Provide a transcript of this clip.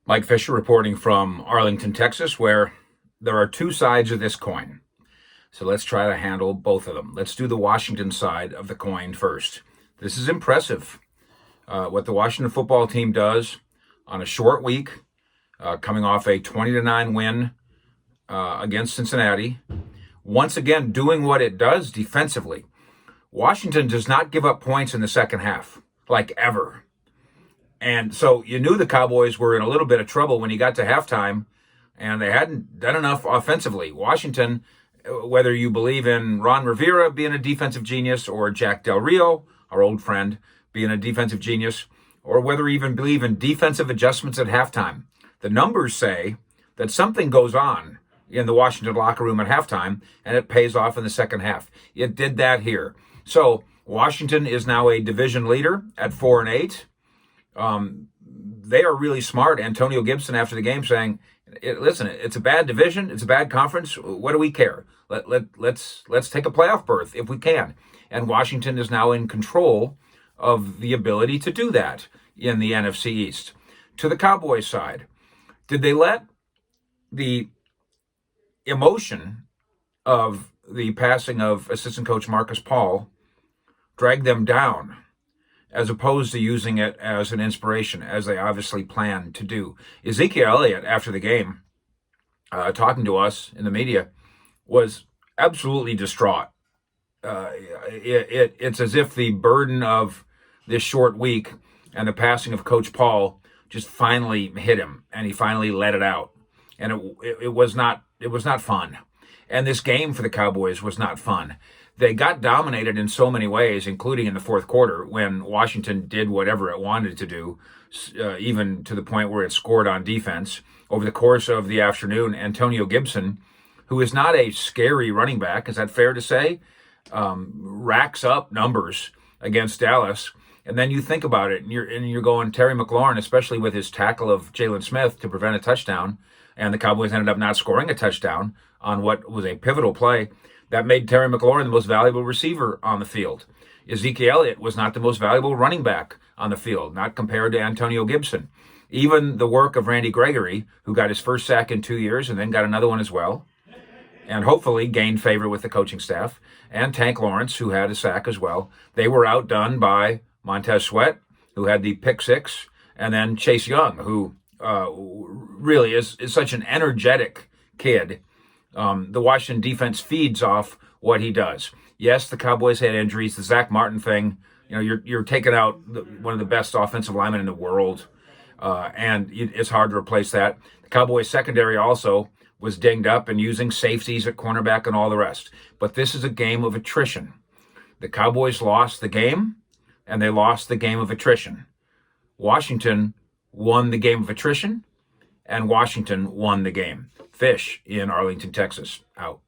Mike Fisher reporting from Arlington, Texas, where there are two sides of this coin. So let's try to handle both of them. Let's do the Washington side of the coin first. This is impressive. What the Washington football team does on a short week, coming off a 20-9 win against Cincinnati. Once again, doing what it does defensively. Washington does not give up points in the second half, like ever. And so you knew the Cowboys were in a little bit of trouble when you got to halftime, and they hadn't done enough offensively. Washington, whether you believe in Ron Rivera being a defensive genius or Jack Del Rio, our old friend, being a defensive genius, or whether you even believe in defensive adjustments at halftime, the numbers say that something goes on in the Washington locker room at halftime, and it pays off in the second half. It did that here. So Washington is now a division leader at 4-8. They are really smart. Antonio Gibson after the game saying, listen, it's a bad division. It's a bad conference. What do we care? Let's take a playoff berth if we can. And Washington is now in control of the ability to do that in the NFC East. To the Cowboys side, did they let the emotion of the passing of assistant coach Marcus Paul drag them down, as opposed to using it as an inspiration, as they obviously plan to do? Ezekiel Elliott, after the game, talking to us in the media, was absolutely distraught. It's as if the burden of this short week and the passing of Coach Paul just finally hit him, and he finally let it out. And it was not fun. And this game for the Cowboys was not fun. They got dominated in so many ways, including in the fourth quarter when Washington did whatever it wanted to do, even to the point where it scored on defense. Over the course of the afternoon, Antonio Gibson, who is not a scary running back, is that fair to say, racks up numbers against Dallas. And then you think about it, and you're going Terry McLaurin, especially with his tackle of Jalen Smith to prevent a touchdown, and the Cowboys ended up not scoring a touchdown on what was a pivotal play. That made Terry McLaurin the most valuable receiver on the field. Ezekiel Elliott was not the most valuable running back on the field, not compared to Antonio Gibson. Even the work of Randy Gregory, who got his first sack in 2 years and then got another one as well, and hopefully gained favor with the coaching staff, and Tank Lawrence, who had a sack as well. They were outdone by Montez Sweat, who had the pick six, and then Chase Young, who really is such an energetic kid. The Washington defense feeds off what he does. Yes, the Cowboys had injuries. The Zach Martin thing, you're taking out one of the best offensive linemen in the world, and it's hard to replace that. The Cowboys secondary also was dinged up and using safeties at cornerback and all the rest. But this is a game of attrition. The Cowboys lost the game, and they lost the game of attrition. Washington won the game of attrition, and Washington won the game. Fish in Arlington, Texas, out.